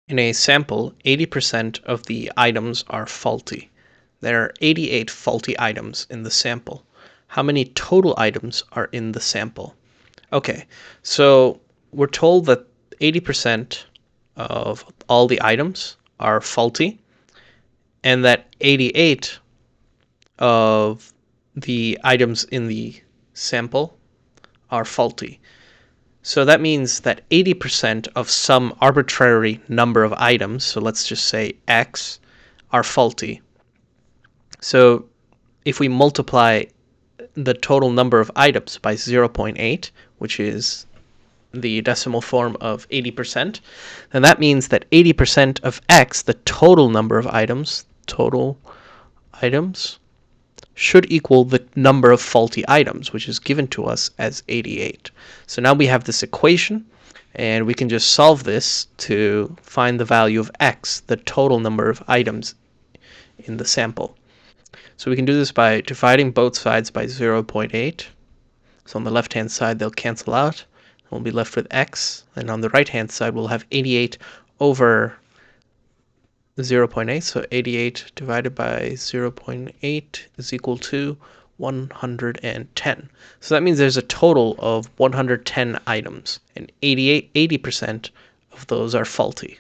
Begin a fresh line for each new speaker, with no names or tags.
In a sample, 80% of the items are faulty. There are 88 faulty items in the sample. How many total items are in the sample? Okay, so we're told that 80% of all the items are faulty, and that 88 of the items in the sample are faulty. So that means that 80% of some arbitrary number of items, so let's just say x, are faulty. So if we multiply the total number of items by 0.8, which is the decimal form of 80%, then that means that 80% of x, the total number of items, should equal the number of faulty items, which is given to us as 88. So now we have this equation, and we can just solve this to find the value of x, the total number of items in the sample. So we can do this by dividing both sides by 0.8. So on the left-hand side, they'll cancel out. We'll be left with x. And on the right-hand side, we'll have 88 over 0.8. So 88 divided by 0.8 is equal to 110. So that means there's a total of 110 items, and 80% of those are faulty.